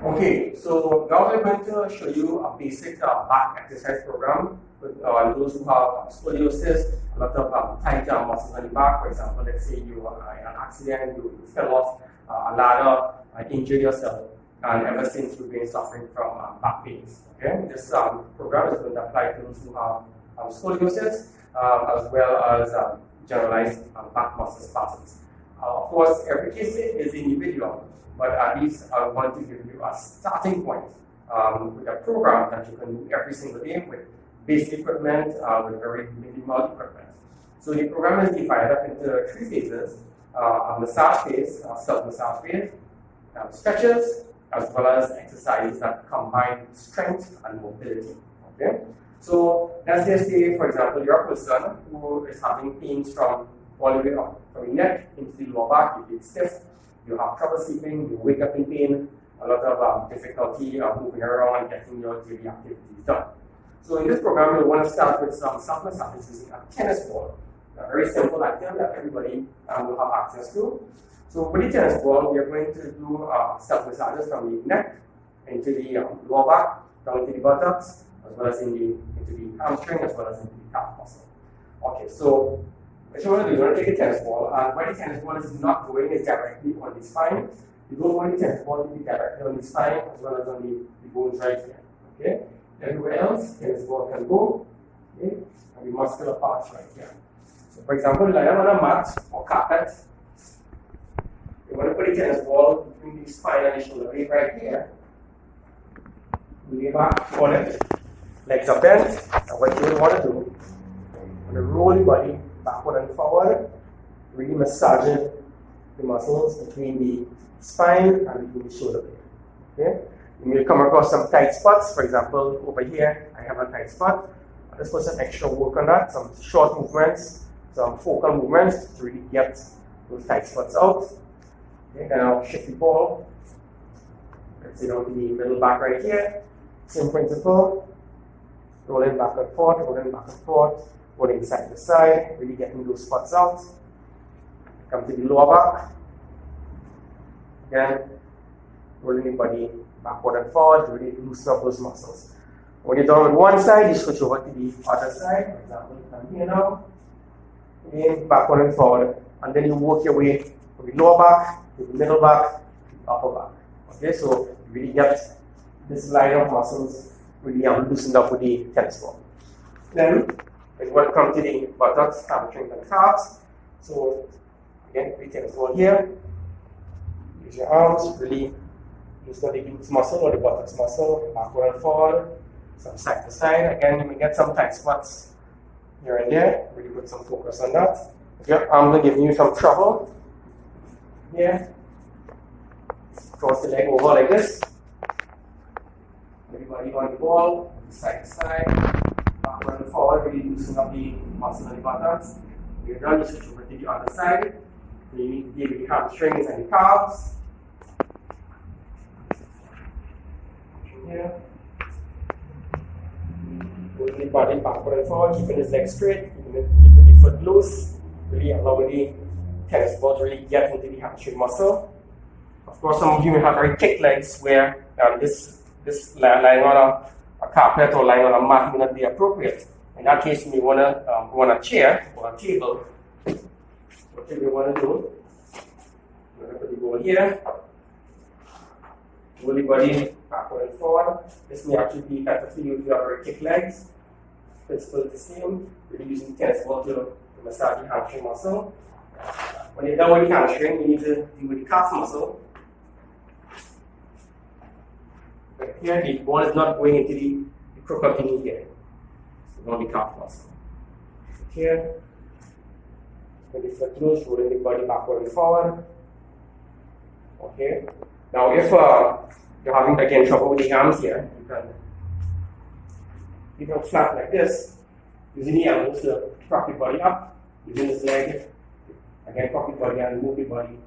Okay, so now we're going to show you a basic back exercise program with those who have scoliosis, a lot of tight muscles on the back. For example, let's say you are in an accident, you fell off a ladder, injured yourself, and ever since you've been suffering from back pains. Okay, this program is going to apply to those who have scoliosis as well as generalized back muscle spasms. Of course, every case is individual, but at least I want to give you a starting point with a program that you can do every single day with basic equipment, with very minimal equipment. So the program is divided up into 3 phases: a massage phase, self-massage phase, stretches, as well as exercises that combine strength and mobility. Okay? So let's just say, for example, you're a person who is having pains from all the way up, from your neck into the lower back. You feel stiff, you have trouble sleeping, you wake up in pain, a lot of difficulty moving around, getting your daily activities done. So in this program, we want to start with some self-massages using a tennis ball. A very simple item that everybody will have access to. So with the tennis ball, we are going to do self-massages from the neck into the lower back, down to the buttocks, as well as into the hamstring, as well as into the calf muscle. Okay, so what you want to do, you want to take a tennis ball, and where the tennis ball is not going is directly on the spine. You don't want the tennis ball to be directly on the spine, as well as on the bones right here. Okay? Everywhere else, tennis ball can go, okay? And the muscular parts right here. So for example, lie down on a mat or carpet. You want to put the tennis ball between the spine and the shoulder blade right here. Lay back on it. Legs are bent, and what you want to do, you want to roll your body backward and forward, really massaging the muscles between the spine and between the shoulder blade. Okay? You may come across some tight spots. For example, over here, I have a tight spot. I'll just put some extra work on that, some short movements, some focal movements to really get those tight spots out. Okay? Then I'll shift the ball. Let's say down to the middle back right here. Same principle. Rolling back and forth, rolling side to side, really getting those spots out. Come to the lower back. Again, rolling the body backward and forward, really loosen up those muscles. When you're done with one side, you switch over to the other side. For example, come here now. Again, backward and forward. And then you work your way from the lower back to the middle back to the upper back. Okay, so you really get this line of muscles really loosened up with the tennis ball. Then we want to come to the buttocks, hamstrings, and calves. So again, the tennis ball here. Use your arms, really use the glutes muscle or the buttocks muscle, backward and forward, some side to side. Again, you may get some tight spots here and there. Really put some focus on that. If your arms are giving you some trouble, here, cross the leg over like this. Everybody on the ball, side to side, backward and forward, really loosen up the muscle in the buttocks. When you're done, you switch over to the other side. You need to give the hamstrings and the calves. Here. Moving the body backward and forward, keeping his legs straight, keeping the foot loose, really allowing the tennis ball to really get into the hamstring muscle. Of course, some of you may have very thick legs where this lying on a carpet or lying on a mat may not be appropriate. In that case, you may want to go on a chair or a table. What you want to do, you're going to put the ball here, roll the body backward and forward. This may actually be better for you if you have very thick legs. Principle is the same. Really using the tennis ball to massage the hamstring muscle. When you're done with the hamstring, you need to deal with the calf muscle. Here, the ball is not going into the crook of the knee here. So not the calf muscle. Here, when the foot loose, rolling the body backward and forward. Okay. Now, if you're having again trouble with the arms here, you can flat like this, using the elbows to prop the body up, using this leg. Again, prop the body and move the body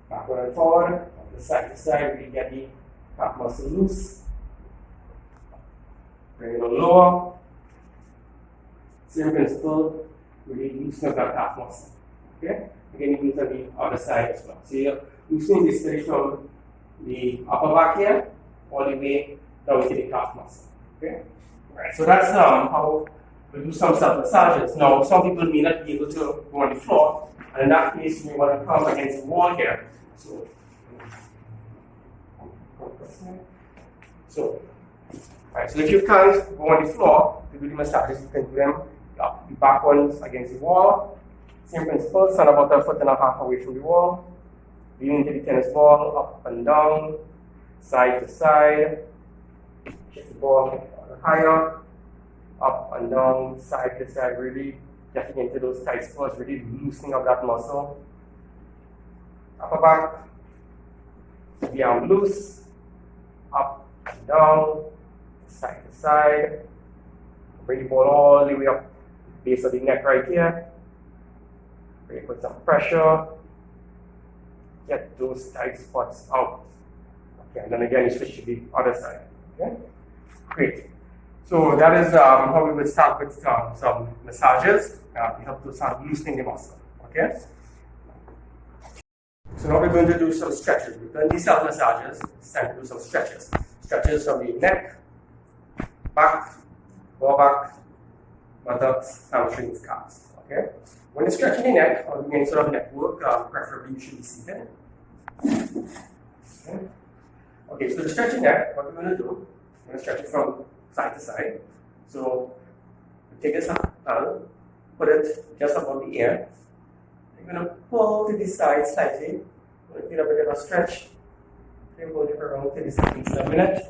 backward and forward, on the side to side, really get the calf muscle loose. Bring it on lower. Same principle, really loosen up that calf muscle. Okay? Again, you do it on the other side as well. So you're loosening this straight from the upper back here, all the way down to the calf muscle. Okay? Alright, so that's how we do some self-massages. Now, some people may not be able to go on the floor, and in that case, you may want to come against the wall here. So, right, so if you can't go on the floor to do the massages, you can do them the back ones against the wall. Same principle, stand about a foot and a half away from the wall. Lean into the tennis ball, up and down, side to side. Shift the ball higher, up and down, side to side, really getting into those tight spots, really loosening up that muscle. Upper back, the arm loose, up and down, side to side. Bring the ball all the way up, base of the neck right here. Really put some pressure. Get those tight spots out. Okay, and then again, you switch to the other side. Okay, great. So that is how we would start with some massages. We have to start loosening the muscle. Okay. So now we're going to do some stretches. We've done these self massages. It's time to do some stretches. Stretches from the neck, back, lower back, buttocks, hamstrings, calves. Okay. When you're stretching the neck or doing any sort of neck work, preferably you should be seated. Okay, so to stretch the neck, what we're going to do, we're going to stretch it from side to side. So take this hand, put it just above the ear. You're going to pull to the side slightly. We're going to get a bit of a stretch. Okay, hold it around 30 seconds a minute.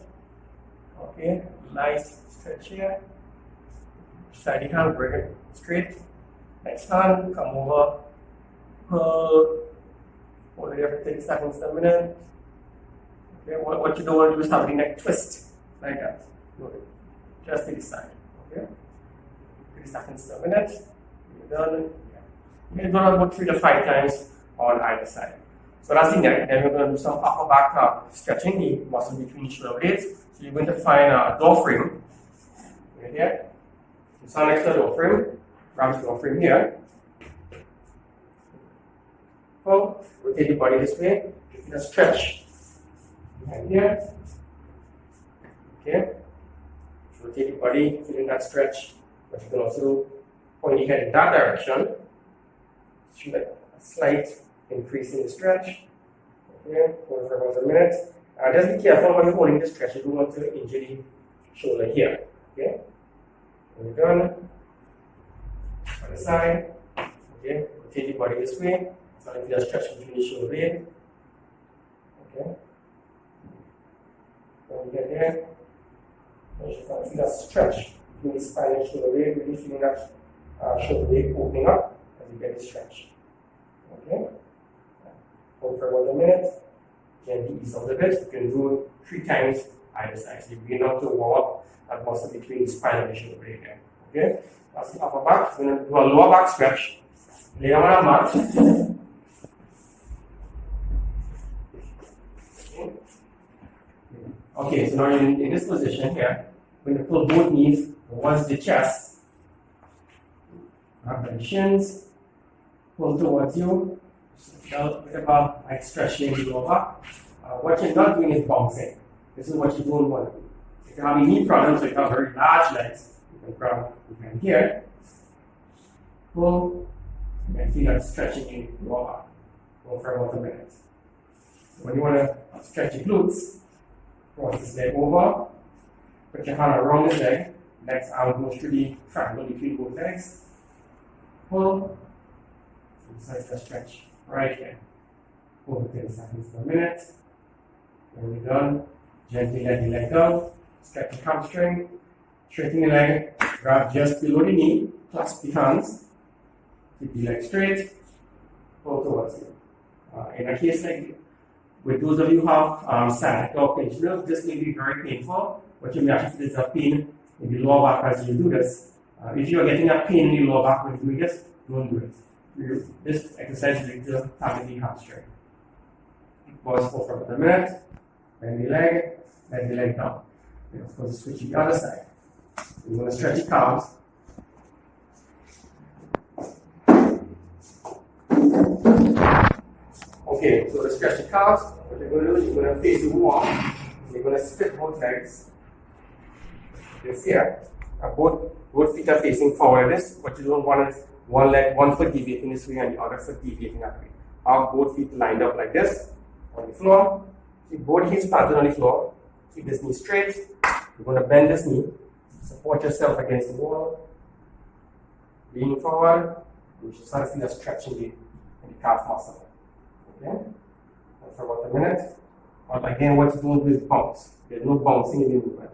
Okay, nice stretch here. Side the hand, bring it straight. Next hand, come over, pull, hold it every 30 seconds a minute. Okay, what you don't want to do is have the neck twist, like that. Just to the side, okay? 30 seconds a minute, you're done. Yeah. You're going to about 3 to 5 times on either side. So that's the neck. Then we're going to do some upper back stretching, the muscle between the shoulder blades. So you're going to find a door frame, right here. So stand next to the door frame. Grab the door frame here. Pull, rotate the body this way. You're going to stretch behind here. Okay. Rotate the body, feeling that stretch. But you can also point your head in that direction. So like a slight increase in the stretch. Okay. Hold for about a minute. Just be careful when you're holding the stretch. You don't want to injure the shoulder here. Okay. When you're done. Other side, okay, rotate the body this way, so if you stretch between the shoulder blade, okay, when you get there, you can feel that stretch between the spine and shoulder blade, really feeling that shoulder blade opening up as you get the stretch, okay, hold for 1 minute, gently ease out a bit, you can do it 3 times either side, so you begin now to warm up that muscle between the spine and the shoulder blade there, okay. That's the upper back. We're going to do a lower back stretch. Lay down on a mat. Okay, so now in this position here, we're going to pull both knees towards the chest. Grab the shins. Pull towards you. A bit of a light stretching the lower back. What you're not doing is bouncing. This is what you don't want to do. If you have any knee problems, or you have very large legs, you can grab behind here, pull, and feel that stretching in the lower back. Go for about a minute. When you want to stretch your glutes, cross this leg over, put your hand around the leg, next arm goes to the triangle between both legs, pull, size the stretch right here. Hold it 10 seconds per minute. When you're done, gently let the leg go, stretch the hamstring. Straighten the leg, grab just below the knee, clasp the hands, keep the leg straight, pull towards you. In a case like with those of you who have sciatic or pinched nerves, this may be very painful, but you may actually feel a pain in the lower back as you do this. If you are getting a pain in the lower back when doing this, don't do it. This exercise is going to target the hamstring. Pause for about a minute, bend the leg, let the leg down. And of course, switch to the other side. We're going to stretch the calves. Okay, so to stretch the calves, what you're going to do is you're going to face the wall. You're going to split both legs. This here. Both feet are facing forward. This, what you don't want is one foot deviating this way and the other foot deviating that way. Have both feet lined up like this on the floor. Keep both knees planted on the floor. Keep this knee straight. You're going to bend this knee. Support yourself against the wall. Lean forward. You should start to feel a stretch in the calf muscle. Okay? And for about a minute. But again, what you're doing is bounce. There's no bouncing in the movement.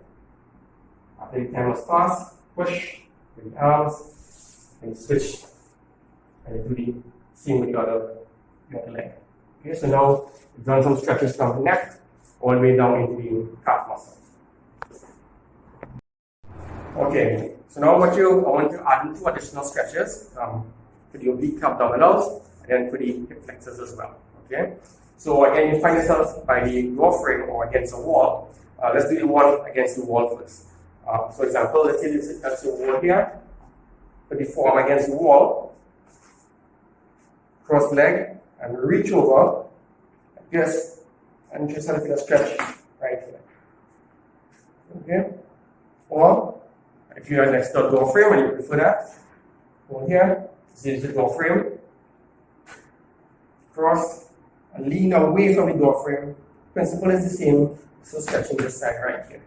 After the time has passed, push with the arms, and switch. And you do the same with the other leg. Okay, so now we've done some stretches from the neck all the way down into the calf muscle. Okay, so now I want to add in 2 additional stretches for the oblique abdominals and then for the hip flexors as well. Okay, so again, you find yourself by the door frame or against a wall. Let's do the one against the wall first. For example, let's say that's your wall here. Put the forearm against the wall, cross leg, and reach over like this, and just have a stretch right here. Okay? Or if you are next to a door frame and you prefer that, go here, this is the door frame, cross, and lean away from the door frame. Principle is the same, so stretching this side right here.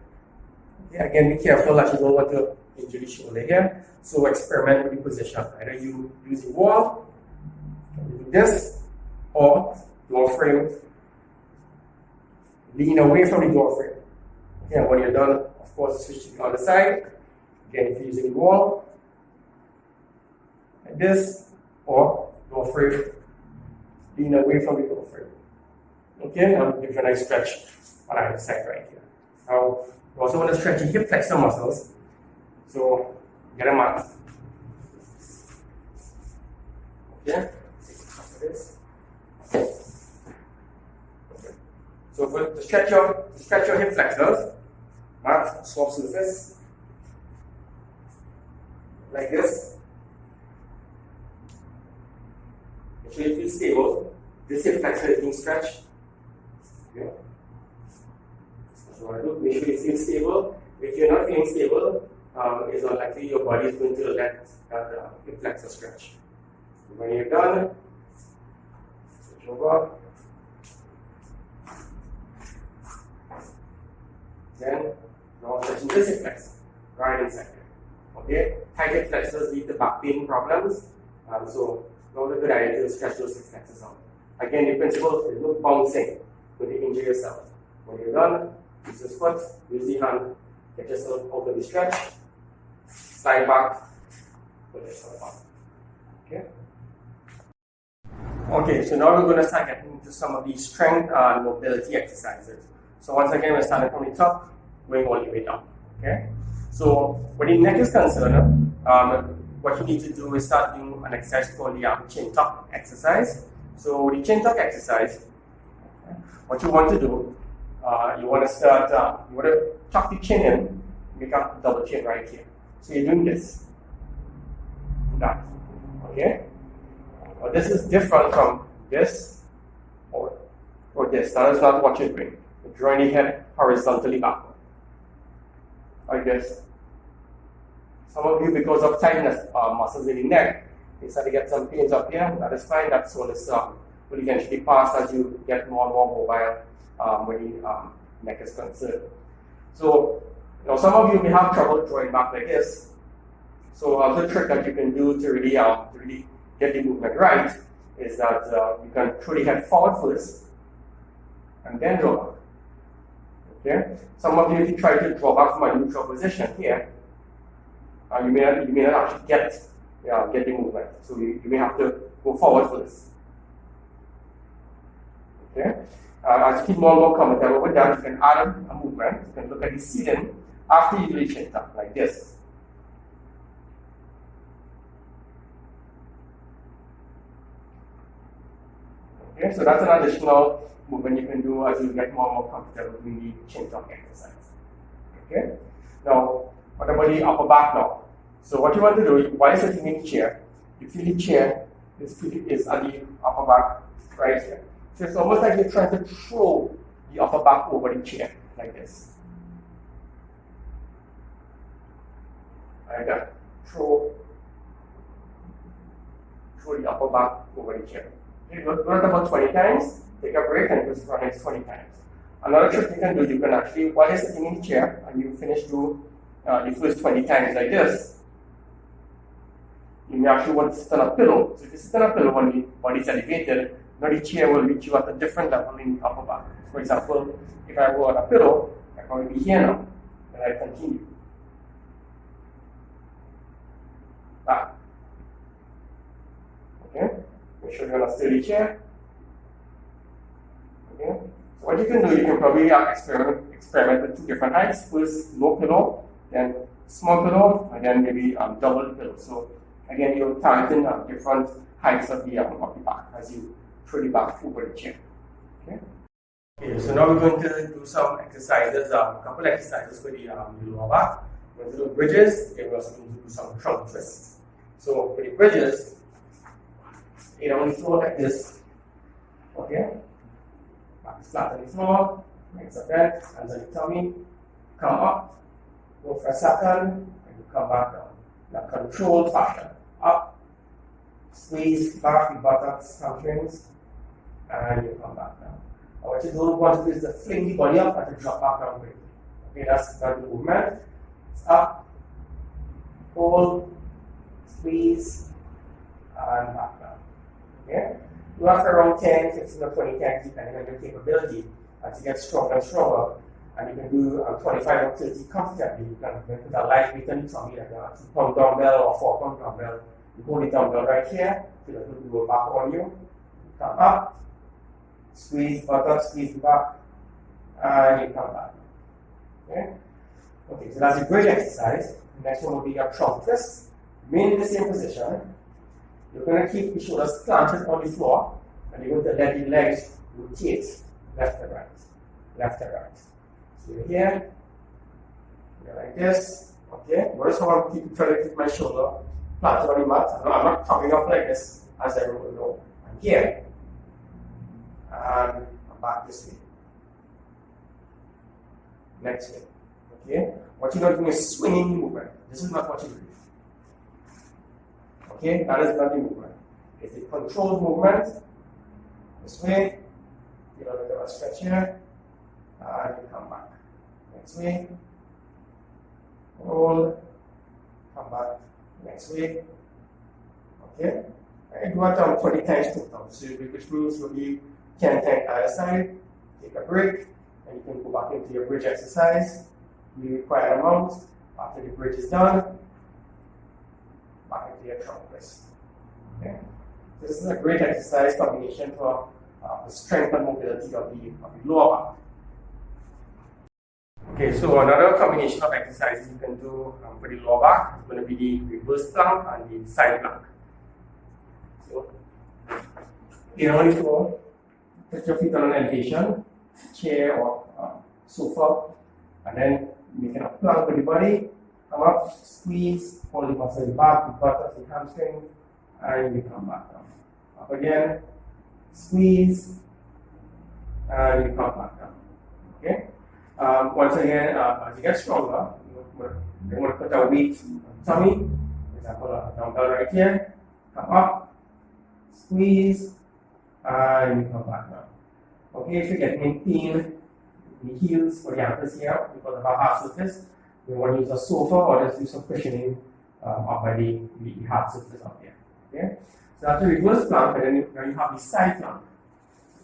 Okay? Again, be careful that you don't want to injure the shoulder here. So experiment with the position. Either you use the wall, you do this, or door frame. Lean away from the door frame. Okay, and when you're done, of course, switch to the other side. Again, if you're using the wall, like this, or door frame, lean away from the door frame. Okay, I'll give you a nice stretch on either side right here. Now, you also want to stretch your hip flexor muscles. So, get a mat. Okay, this. Okay. So to stretch your hip flexors, mat, soft surface, like this. Make sure you feel stable. This hip flexor is being stretched. Okay. So what I do, make sure you feel stable. If you're not feeling stable, it's unlikely your body is going to let that hip flexor stretch. When you're done, switch over. Then, now stretching this hip flexor, right inside here. Okay? Tight hip flexors lead to back pain problems. So, now a good idea to stretch those hip flexors out. Again, the principle is no bouncing when you injure yourself. When you're done, use this foot, use the hand, get yourself out of the stretch, slide back, put yourself up. Okay? Okay, so now we're going to start getting into some of these strength and mobility exercises. So once again, we're starting from the top, going all the way down. Okay? So when the neck is concerned, what you need to do is start doing an exercise called the chin tuck exercise. So the chin tuck exercise, okay, what you want to do, you want to start, you want to tuck the chin in, make a double chin right here. So you're doing this, that, okay? Well, this is different from this or this. That is not what you're doing. You're drawing the head horizontally backward, like this. Some of you, because of tightness muscles in the neck, they start to get some pains up here. That is fine. That's all this will eventually pass as you get more and more mobile when the neck is concerned. So, some of you may have trouble drawing back like this. So, another trick that you can do to really get the movement right is that you can throw the head forward first and then draw back. Okay? Some of you, if you try to draw back from a neutral position here, you may not actually get the movement. So you may have to go forward first. Okay? As you keep more and more comfortable with that, you can add a movement. You can look at the ceiling after you do the chin tuck, like this. Okay, so that's an additional movement you can do as you get more and more comfortable doing the chin tuck exercise. Okay? Now, what about the upper back now? So what you want to do, while you're sitting in the chair, you feel the chair is at the upper back right here. So it's almost like you're trying to throw the upper back over the chair, like this. like that. Throw the upper back over the chair. Okay, do it about 20 times, take a break and just run it 20 times. Another trick you can do, you can actually, while you're sitting in the chair and you finish do the first 20 times like this, you may actually want to sit on a pillow. So if you sit on a pillow when the body is elevated, now the chair will reach you at a different level in the upper back. For example, if I were on a pillow, I can probably be here now, and I continue. Back. Okay? Make sure you're on a sturdy chair. Okay? So what you can do, you can probably experiment with two different heights. First, low pillow, then small pillow, and then maybe double pillow. So again, you're targeting different heights of the back as you throw the back over the chair. Okay? Okay, so now we're going to do some exercises, a couple exercises for the lower back. We're going to do bridges, and we're also going to do some trunk twists. So for the bridges, you know, on the floor like this. Okay? Back is flat on the floor, legs are bent, hands on the tummy, come up, go for a second, and you come back down. In a controlled fashion. Up, squeeze back the buttocks, hamstrings, and you come back down. And what you don't want to do is to fling the body up and to drop back down quickly. Okay, that's the movement. It's up, hold, squeeze, and back down. Okay? You have around 10, 15, or 20 times depending on your capability as you get stronger and stronger. And you can do 25 or 30 comfortably. You can put a light weight on the tummy, like a 2-pound dumbbell or 4-pound dumbbell. You hold the dumbbell right here, so that it will go back on you. Come up, squeeze buttocks, squeeze the back, and you come back. Okay? Okay, so that's a great exercise. The next one will be your trunk twist. Remain in the same position. You're going to keep the shoulders planted on the floor, and you're going to let the legs rotate left and right. Left and right. So you're here, you're like this. Okay, notice how I'm trying to keep my shoulder planted on the mat. I'm not coming up like this as I roll. No, I'm here. And I'm back this way. Next way. Okay? What you're not doing is swinging movement. This is not what you do. Okay? That is not the movement. It's a controlled movement. This way. Give a little bit of a stretch here. And you come back. Next way. Roll. Come back. Next way. Okay? And do that 20 times total. So which means you'll be 10 times either side. Take a break. And you can go back into your bridge exercise. The required amount. After the bridge is done, back into your trunk twist. Okay? So this is a great exercise combination for the strength and mobility of the lower back. Okay, so another combination of exercises you can do for the lower back is going to be the reverse plank and the side plank. So, get on the floor, put your feet on an elevation, chair or sofa, and then making a plank with the body. Come up, squeeze, hold the muscle in the back, the buttocks, the hamstring, and you come back down. Up again, squeeze, and you come back down. Okay? Once again, as you get stronger, you want to put a weight on the tummy. For example, a dumbbell right here. Come up, squeeze, and you come back down. Okay, if you get in pain, the heels or the ankles here because of our hard surface, we want to use a sofa or just do some cushioning up by the hard surface up here. Okay, so that's the reverse plank, and then now you have the side plank.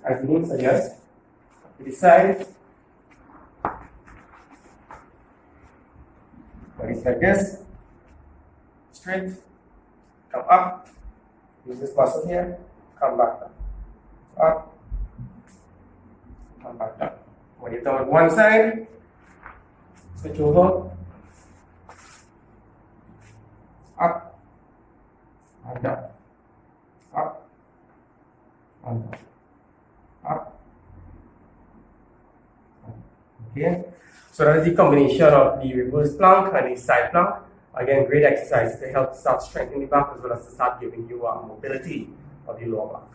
As the name suggests, to the side, body like this, straight, come up, use this muscle here, come back down, up, come back down. When you're done with one side, switch over, up, and down, up, and down, up. Okay, so that is the combination of the reverse plank and the side plank. Again, great exercise to help start strengthening the back as well as to start giving you mobility of the lower back.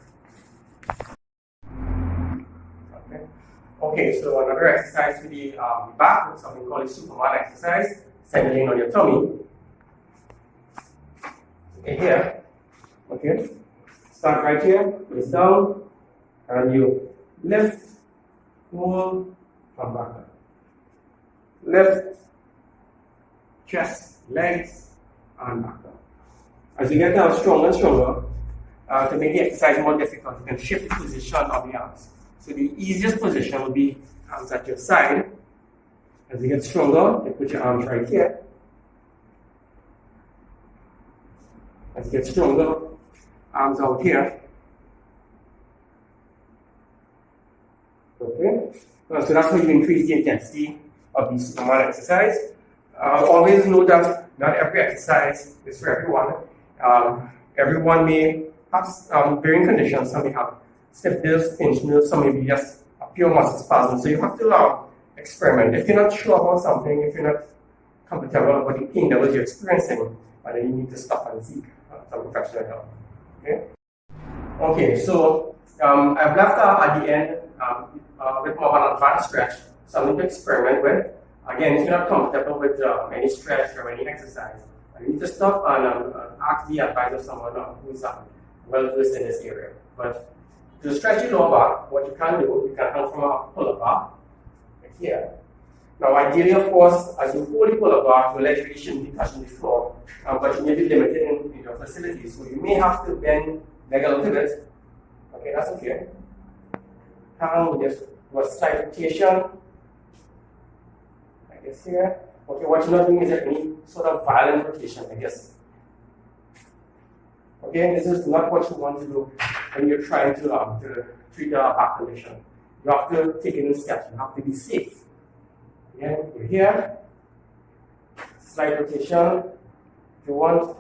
Okay, so another exercise for the back is something called a Superman exercise. Settling on your tummy. here. Okay, start right here, face down, and you lift, pull, come back up. Lift, chest, legs, and back up. As you get stronger and stronger, to make the exercise more difficult, you can shift the position of the arms. So the easiest position will be arms at your side. As you get stronger, you put your arms right here. As you get stronger, arms out here. Okay, so that's how you increase the intensity of the Superman exercise. Always know that not every exercise is for everyone. Everyone may have varying conditions. Some may have stiff nerves, pinched nerves, some may be just a pure muscle spasm. So you have to experiment. If you're not sure about something, if you're not comfortable about the pain levels you're experiencing, then you need to stop and seek some professional help. Okay, so I've left at the end a bit more of an advanced stretch, something to experiment with. Again, if you're not comfortable with any stretch or any exercise, you need to stop and ask the advice of someone who's well versed in this area. But to stretch your lower back, what you can do, you can come from a pull-up bar, like here. Now, ideally, of course, as you hold the pull-up bar, your legs really shouldn't be touching the floor, but you may be limited in your facility, so you may have to bend leg a little bit. Okay, that's okay. Just do a slight rotation, like this here. Okay, what you're not doing is any sort of violent rotation, I guess. Okay, this is not what you want to do when you're trying to treat a back condition. You have to take it in steps. You have to be safe. Again, you're here. Slight rotation. If you want,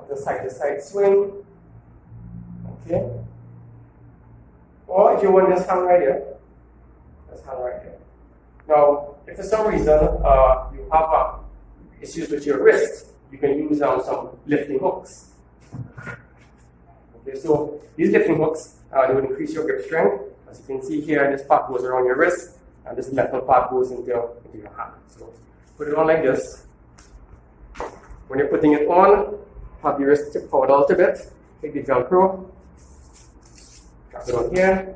the side-to-side swing. Okay. Or if you want, just hang right here. Just hang right here. Now, if for some reason you have issues with your wrist, you can use some lifting hooks. Okay, so these lifting hooks they will increase your grip strength. As you can see here, this part goes around your wrist, and this metal part goes into your hand. So put it on like this. When you're putting it on, have your wrist tip forward a little bit. Take the Velcro, drop it on here.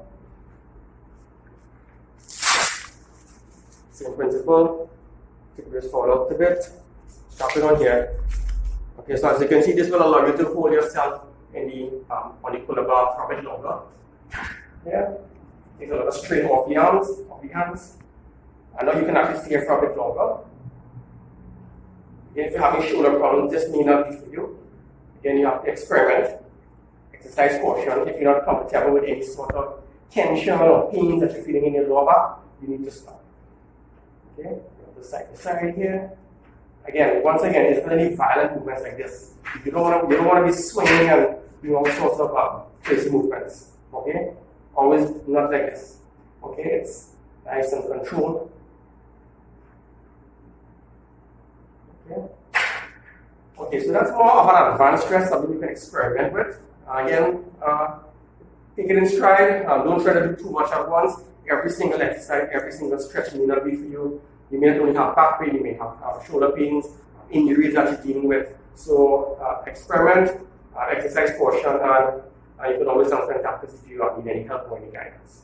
Same principle. Take the wrist forward a little bit. Drop it on here. Okay, so as you can see, this will allow you to hold yourself in the on the pull-up bar for a bit longer. Yeah. Take a little strain off the hands. And now you can actually stay here for a bit longer. Again, if you're having shoulder problems, this may not be for you. Again, you have to experiment. Exercise caution. If you're not comfortable with any sort of tension or pain that you're feeling in your lower back, you need to stop. Okay, the side to side here. Again, once again, it's really violent movements like this. You don't want to be swinging and doing all sorts of crazy movements. Okay, always not like this. Okay, it's nice and controlled. Okay, so that's more of an advanced stress, something you can experiment with. Again, take it in stride. Don't try to do too much at once. Every single exercise, every single stretch may not be for you. You may not only have back pain, you may have shoulder pains, injuries that you're dealing with. So experiment, exercise caution, and you can always contact us if you need any help or any guidance.